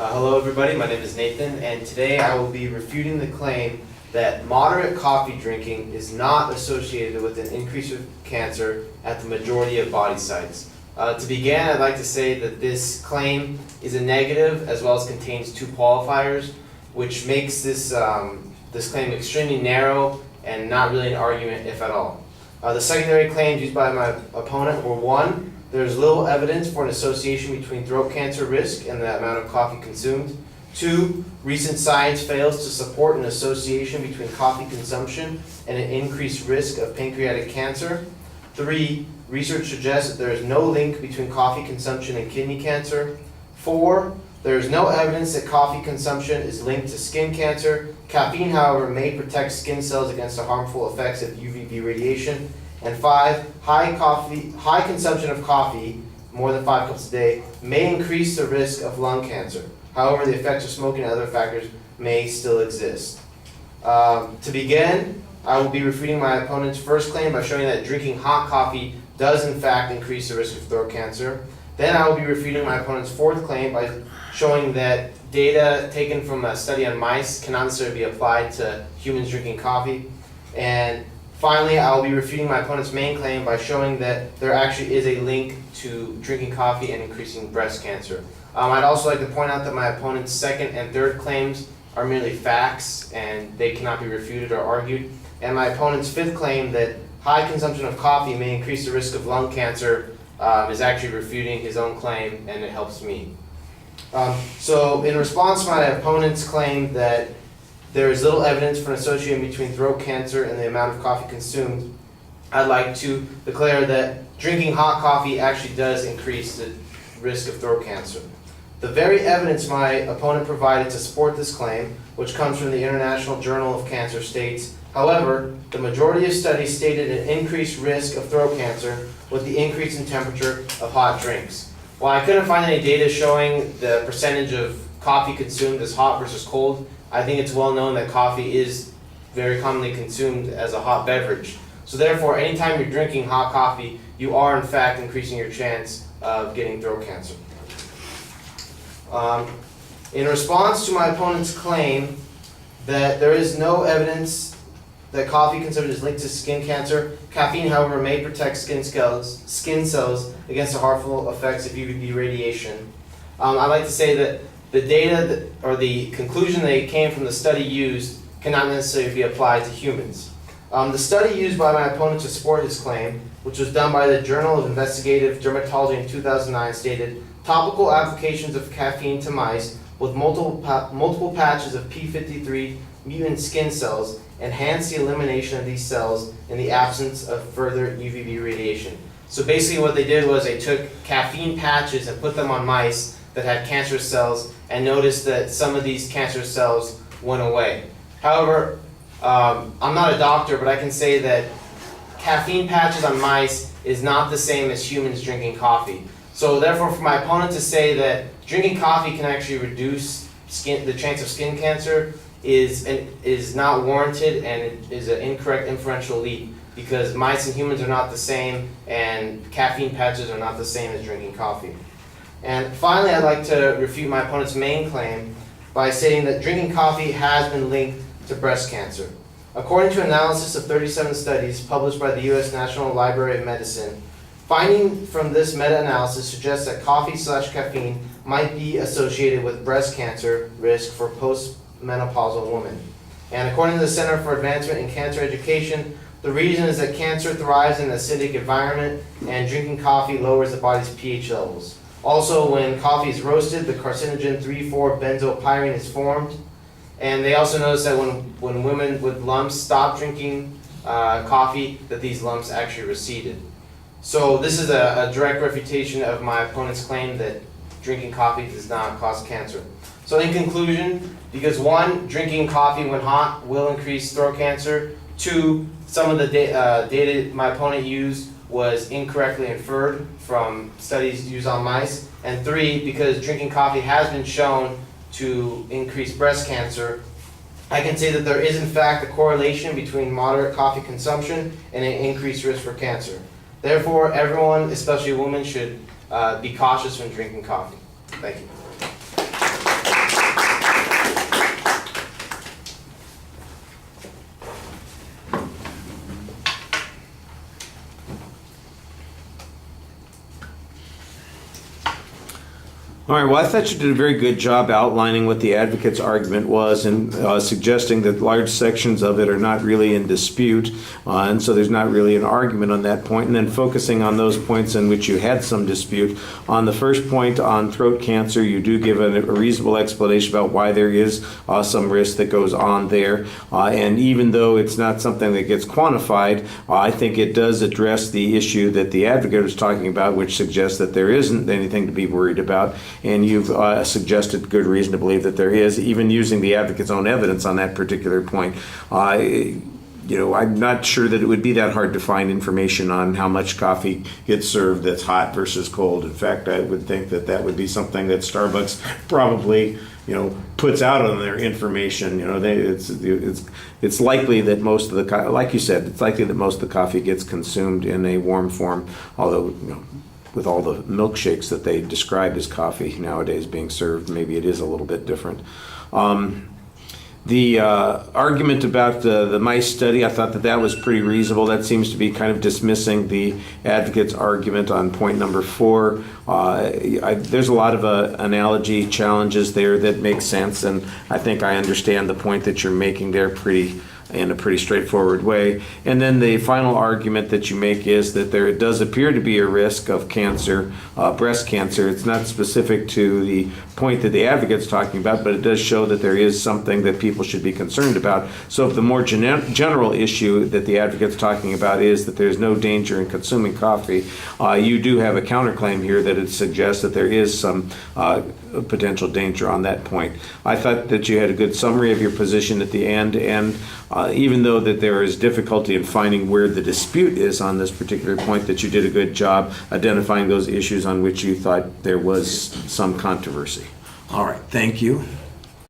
Hello everybody, my name is Nathan, and today I will be refuting the claim that moderate coffee drinking is not associated with an increase of cancer at the majority of body sites. To begin, I'd like to say that this claim is a negative as well as contains two qualifiers, which makes this claim extremely narrow and not really an argument, if at all. The secondary claims used by my opponent were: one, there's little evidence for an association between throat cancer risk and the amount of coffee consumed. Two, recent science fails to support an association between coffee consumption and an increased risk of pancreatic cancer. Three, research suggests that there is no link between coffee consumption and kidney cancer. Four, there is no evidence that coffee consumption is linked to skin cancer. Caffeine, however, may protect skin cells against the harmful effects of UVB radiation. And five, high consumption of coffee, more than 5 cups a day, may increase the risk of lung cancer. However, the effects of smoking and other factors may still exist. To begin, I will be refuting my opponent's first claim by showing that drinking hot coffee does in fact increase the risk of throat cancer. Then I will be refuting my opponent's fourth claim by showing that data taken from a study on mice cannot necessarily be applied to humans drinking coffee. And finally, I will be refuting my opponent's main claim by showing that there actually is a link to drinking coffee and increasing breast cancer. I'd also like to point out that my opponent's second and third claims are merely facts and they cannot be refuted or argued. And my opponent's fifth claim that high consumption of coffee may increase the risk of lung cancer is actually refuting his own claim, and it helps me. So in response to my opponent's claim that there is little evidence for an association between throat cancer and the amount of coffee consumed, I'd like to declare that drinking hot coffee actually does increase the risk of throat cancer. The very evidence my opponent provided to support this claim, which comes from the International Journal of Cancer, states, however, the majority of studies stated an increased risk of throat cancer with the increase in temperature of hot drinks. While I couldn't find any data showing the percentage of coffee consumed as hot versus cold, I think it's well known that coffee is very commonly consumed as a hot beverage. So therefore, anytime you're drinking hot coffee, you are in fact increasing your chance of getting throat cancer. In response to my opponent's claim that there is no evidence that coffee consumption is linked to skin cancer, caffeine, however, may protect skin cells against the harmful effects of UVB radiation. I'd like to say that the data or the conclusion that came from the study used cannot necessarily be applied to humans. The study used by my opponent to support his claim, which was done by the Journal of Investigative Dermatology in 2009, stated, topical applications of caffeine to mice with multiple patches of P53 mutant skin cells enhance the elimination of these cells in the absence of further UVB radiation. So basically what they did was they took caffeine patches and put them on mice that had cancerous cells and noticed that some of these cancerous cells went away. However, I'm not a doctor, but I can say that caffeine patches on mice is not the same as humans drinking coffee. So therefore, for my opponent to say that drinking coffee can actually reduce the chance of skin cancer is not warranted, and it is an incorrect inferential leap, because mice and humans are not the same and caffeine patches are not the same as drinking coffee. And finally, I'd like to refute my opponent's main claim by stating that drinking coffee has been linked to breast cancer. According to analysis of 37 studies published by the U.S. National Library of Medicine, finding from this meta-analysis suggests that coffee/caffeine might be associated with breast cancer risk for postmenopausal women. And according to the Center for Advancement in Cancer Education, the reason is that cancer thrives in an acidic environment, and drinking coffee lowers the body's pH levels. Also, when coffee is roasted, the carcinogen 3,4-benzopyrene is formed. And they also noticed that when women with lumps stop drinking coffee, that these lumps actually receded. So this is a direct refutation of my opponent's claim that drinking coffee does not cause cancer. So in conclusion, because one, drinking coffee when hot will increase throat cancer. Two, some of the data my opponent used was incorrectly inferred from studies used on mice. And three, because drinking coffee has been shown to increase breast cancer, I can say that there is in fact a correlation between moderate coffee consumption and an increased risk for cancer. Therefore, everyone, especially women, should be cautious when drinking coffee. Thank you. All right, well, I thought you did a very good job outlining what the advocate's argument was and suggesting that large sections of it are not really in dispute, and so there's not really an argument on that point, and then focusing on those points in which you had some dispute. On the first point on throat cancer, you do give a reasonable explanation about why there is some risk that goes on there, and even though it's not something that gets quantified, I think it does address the issue that the advocate was talking about, which suggests that there isn't anything to be worried about. And you've suggested good reason to believe that there is, even using the advocate's own evidence on that particular point. I'm not sure that it would be that hard to find information on how much coffee gets served that's hot versus cold. In fact, I would think that that would be something that Starbucks probably, puts out on their information. It's likely that most of the, like you said, it's likely that most of the coffee gets consumed in a warm form, although, with all the milkshakes that they describe as coffee nowadays being served, maybe it is a little bit different. The argument about the mice study, I thought that was pretty reasonable. That seems to be kind of dismissing the advocate's argument on point number 4. There's a lot of analogy challenges there that make sense, and I think I understand the point that you're making there in a pretty straightforward way. And then the final argument that you make is that there does appear to be a risk of cancer, breast cancer. It's not specific to the point that the advocate's talking about, but it does show that there is something that people should be concerned about. So if the more general issue that the advocate's talking about is that there's no danger in consuming coffee, you do have a counterclaim here that it suggests that there is some potential danger on that point. I thought that you had a good summary of your position at the end, and even though that there is difficulty in finding where the dispute is on this particular point, that you did a good job identifying those issues on which you thought there was some controversy. All right, thank you.